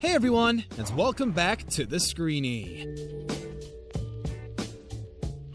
Hey everyone, and welcome back to the SCREENY.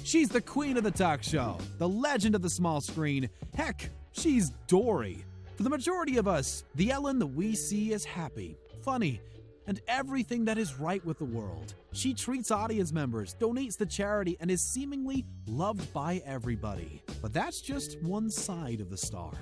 She's the queen of the talk show, the legend of the small screen. Heck, she's Dory. For the majority of us, the Ellen that we see is happy, funny, and everything that is right with the world. She treats audience members, donates to charity, and is seemingly loved by everybody. But that's just one side of the star.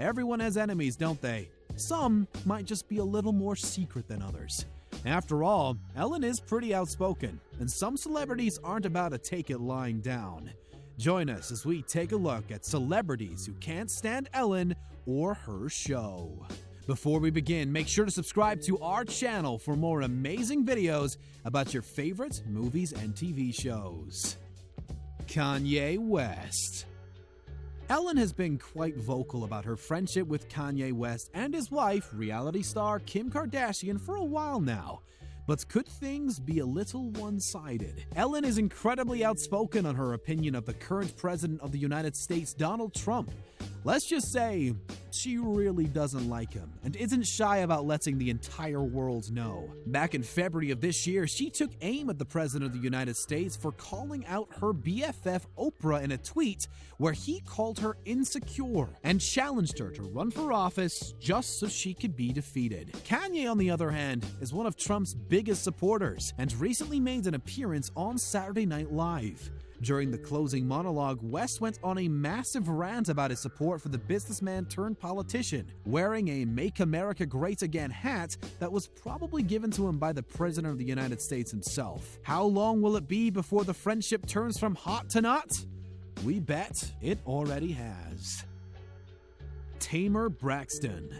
Everyone has enemies, don't they? Some might just be a little more secret than others. After all, Ellen is pretty outspoken, and some celebrities aren't about to take it lying down. Join us as we take a look at celebrities who can't stand Ellen or her show. Before we begin, make sure to subscribe to our channel for more amazing videos about your favorite movies and TV shows. Kanye West. Ellen has been quite vocal about her friendship with Kanye West and his wife, reality star Kim Kardashian, for a while now. But could things be a little one-sided? Ellen is incredibly outspoken on her opinion of the current president of the United States, Donald Trump. Let's just say she really doesn't like him and isn't shy about letting the entire world know. Back in February of this year, she took aim at the President of the United States for calling out her BFF Oprah in a tweet where he called her insecure and challenged her to run for office just so she could be defeated. Kanye, on the other hand, is one of Trump's biggest supporters and recently made an appearance on Saturday Night Live. During the closing monologue, West went on a massive rant about his support for the businessman turned politician, wearing a Make America Great Again hat that was probably given to him by the President of the United States himself. How long will it be before the friendship turns from hot to not? We bet it already has. TAMAR Braxton.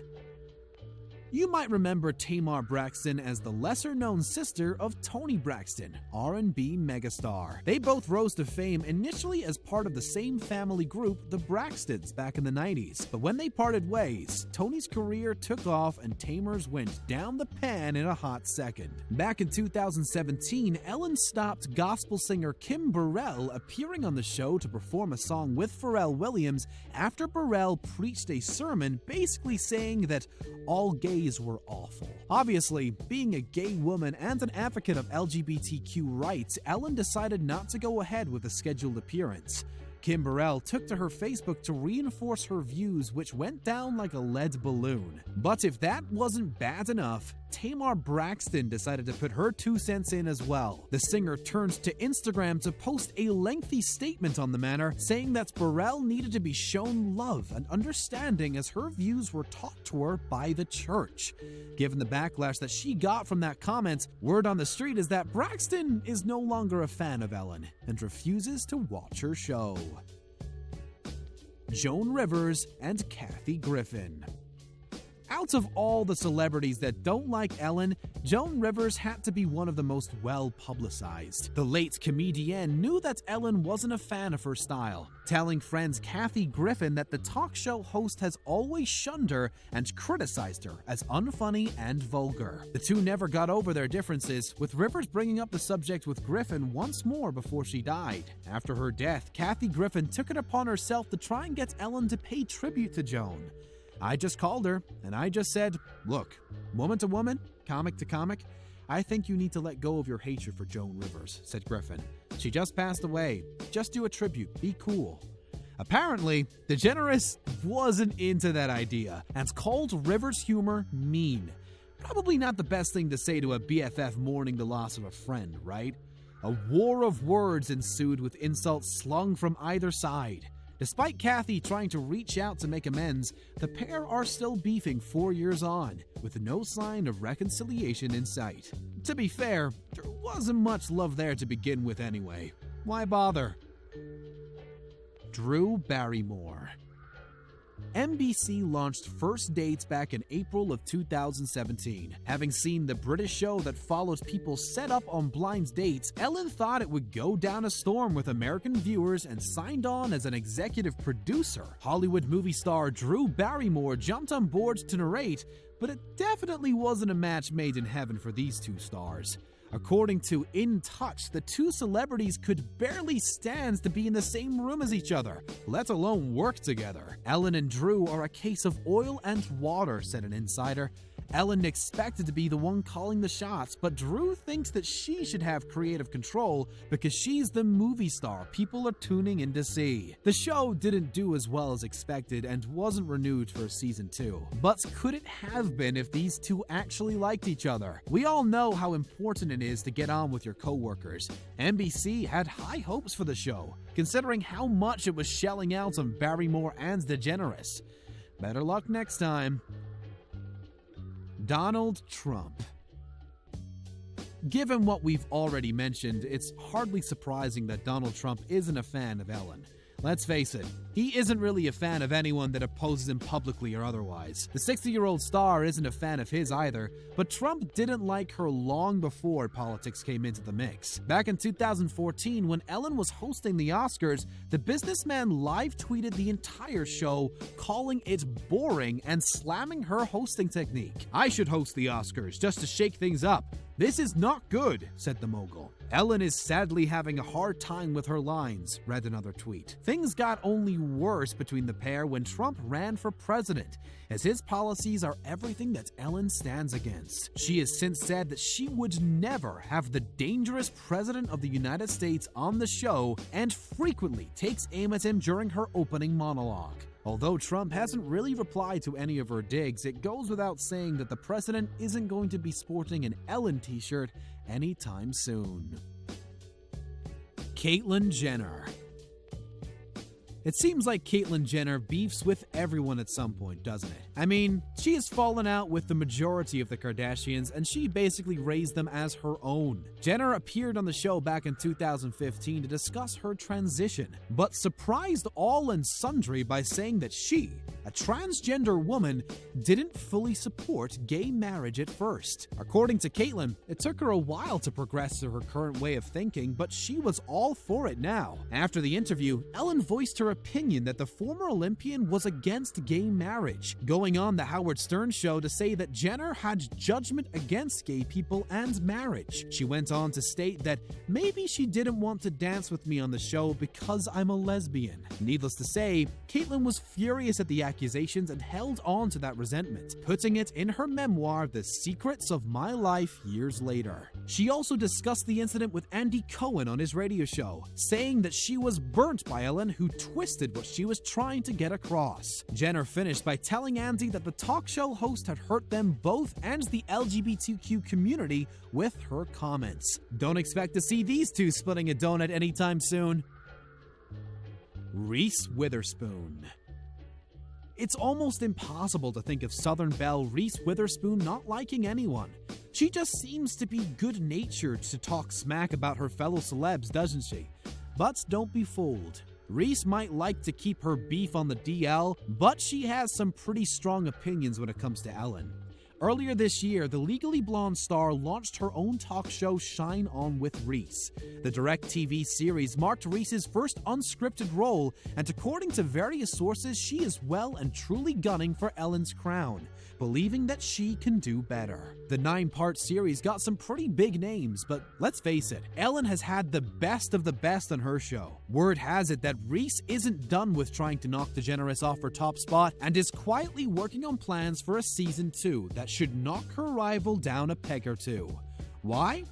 You might remember TAMAR Braxton as the lesser-known sister of Toni Braxton, R&B megastar. They both rose to fame initially as part of the same family group, the Braxtons, back in the 90s. But when they parted ways, Toni's career took off and Tamar's went down the pan in a hot second. Back in 2017, Ellen stopped gospel singer Kim Burrell appearing on the show to perform a song with Pharrell Williams after Burrell preached a sermon basically saying that all gays were awful. Obviously, being a gay woman and an advocate of LGBTQ rights, Ellen decided not to go ahead with the scheduled appearance. Kim Burrell took to her Facebook to reinforce her views, which went down like a lead balloon. But if that wasn't bad enough, TAMAR Braxton decided to put her 2 cents in as well. The singer turned to Instagram to post a lengthy statement on the matter, saying that Burrell needed to be shown love and understanding as her views were taught to her by the church. Given the backlash that she got from that comment, word on the street is that Braxton is no longer a fan of Ellen and refuses to watch her show. Joan Rivers and Kathy Griffin. Out of all the celebrities that don't like Ellen, Joan Rivers had to be one of the most well-publicized. The late comedienne knew that Ellen wasn't a fan of her style, telling friends Kathy Griffin that the talk show host has always shunned her and criticized her as unfunny and vulgar. The two never got over their differences, with Rivers bringing up the subject with Griffin once more before she died. After her death, Kathy Griffin took it upon herself to try and get Ellen to pay tribute to Joan. I just called her, and I just said, look, woman to woman, comic to comic, I think you need to let go of your hatred for Joan Rivers, said Griffin. She just passed away. Just do a tribute. Be cool. Apparently, DeGeneres wasn't into that idea, and called Rivers' humor mean. Probably not the best thing to say to a BFF mourning the loss of a friend, right? A war of words ensued with insults slung from either side. Despite Kathy trying to reach out to make amends, the pair are still beefing 4 years on, with no sign of reconciliation in sight. To be fair, there wasn't much love there to begin with anyway. Why bother? Drew Barrymore. NBC launched First Dates back in April of 2017. Having seen the British show that follows people set up on blind dates, Ellen thought it would go down a storm with American viewers and signed on as an executive producer. Hollywood movie star Drew Barrymore jumped on board to narrate, but it definitely wasn't a match made in heaven for these two stars. According to In Touch, the two celebrities could barely stand to be in the same room as each other, let alone work together. Ellen and Drew are a case of oil and water, said an insider. Ellen expected to be the one calling the shots, but Drew thinks that she should have creative control because she's the movie star people are tuning in to see. The show didn't do as well as expected and wasn't renewed for season 2. But could it have been if these two actually liked each other? We all know how important it is to get on with your co-workers. NBC had high hopes for the show, considering how much it was shelling out on Barrymore and DeGeneres. Better luck next time. Donald Trump. Given what we've already mentioned, it's hardly surprising that Donald Trump isn't a fan of Ellen. Let's face it, he isn't really a fan of anyone that opposes him publicly or otherwise. The 60-year-old star isn't a fan of his either, but Trump didn't like her long before politics came into the mix. Back in 2014, when Ellen was hosting the Oscars, the businessman live-tweeted the entire show, calling it boring and slamming her hosting technique. "I should host the Oscars just to shake things up. This is not good," said the mogul. "Ellen is sadly having a hard time with her lines," read another tweet. Things got only worse between the pair when Trump ran for president, as his policies are everything that Ellen stands against. She has since said that she would never have the dangerous president of the United States on the show and frequently takes aim at him during her opening monologue. Although Trump hasn't really replied to any of her digs, it goes without saying that the president isn't going to be sporting an Ellen t-shirt anytime soon. Caitlyn Jenner. It seems like Caitlyn Jenner beefs with everyone at some point, doesn't it? I mean, she has fallen out with the majority of the Kardashians, and she basically raised them as her own. Jenner appeared on the show back in 2015 to discuss her transition, but surprised all and sundry by saying that she, a transgender woman, didn't fully support gay marriage at first. According to Caitlyn, it took her a while to progress to her current way of thinking, but she was all for it now. After the interview, Ellen voiced her opinion that the former Olympian was against gay marriage, going on the Howard Stern show to say that Jenner had judgment against gay people and marriage. She went on to state that maybe she didn't want to dance with me on the show because I'm a lesbian. Needless to say, Caitlyn was furious at the accusations and held on to that resentment, putting it in her memoir, The Secrets of My Life, years later. She also discussed the incident with Andy Cohen on his radio show, saying that she was burnt by Ellen, who twisted what she was trying to get across. Jenner finished by telling Andy that the talk show host had hurt them both and the LGBTQ community with her comments. Don't expect to see these two splitting a donut anytime soon. Reese Witherspoon. It's almost impossible to think of Southern belle Reese Witherspoon not liking anyone. She just seems to be good-natured to talk smack about her fellow celebs, doesn't she? But don't be fooled. Reese might like to keep her beef on the DL, but she has some pretty strong opinions when it comes to Ellen. Earlier this year, the Legally Blonde star launched her own talk show, Shine On with Reese. The direct-TV series marked Reese's first unscripted role, and according to various sources, she is well and truly gunning for Ellen's crown, believing that she can do better. The 9-part series got some pretty big names, but let's face it, Ellen has had the best of the best on her show. Word has it that Reese isn't done with trying to knock DeGeneres off her top spot and is quietly working on plans for a season 2 that should knock her rival down a peg or two. Why?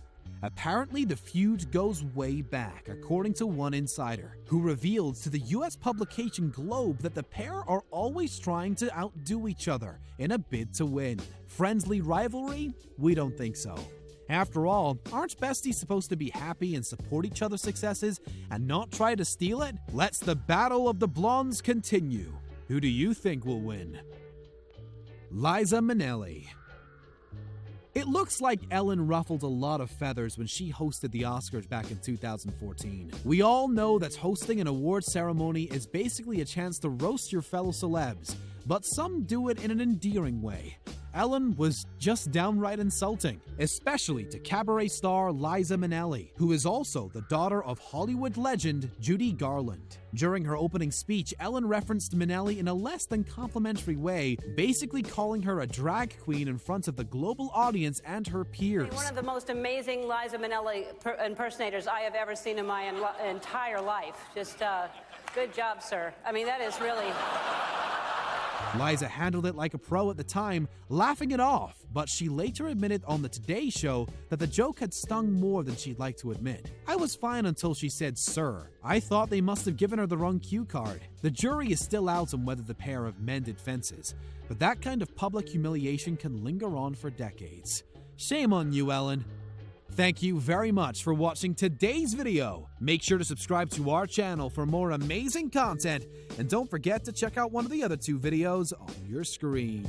Apparently, the feud goes way back, according to one insider, who revealed to the US publication Globe that the pair are always trying to outdo each other in a bid to win. Friendly rivalry? We don't think so. After all, aren't besties supposed to be happy and support each other's successes and not try to steal it? Let's the battle of the blondes continue. Who do you think will win? Liza Minnelli. It looks like Ellen ruffled a lot of feathers when she hosted the Oscars back in 2014. We all know that hosting an award ceremony is basically a chance to roast your fellow celebs, but some do it in an endearing way. Ellen was just downright insulting, especially to cabaret star Liza Minnelli, who is also the daughter of Hollywood legend Judy Garland. During her opening speech, Ellen referenced Minnelli in a less than complimentary way, basically calling her a drag queen in front of the global audience and her peers. One of the most amazing Liza Minnelli impersonators I have ever seen in my entire life. Just good job, sir. I mean, that is really... Liza handled it like a pro at the time, laughing it off, but she later admitted on the Today Show that the joke had stung more than she'd like to admit. "I was fine until she said 'sir.' I thought they must have given her the wrong cue card." The jury is still out on whether the pair have mended fences, but that kind of public humiliation can linger on for decades. Shame on you, Ellen. Thank you very much for watching today's video. Make sure to subscribe to our channel for more amazing content, and don't forget to check out one of the other 2 videos on your screen.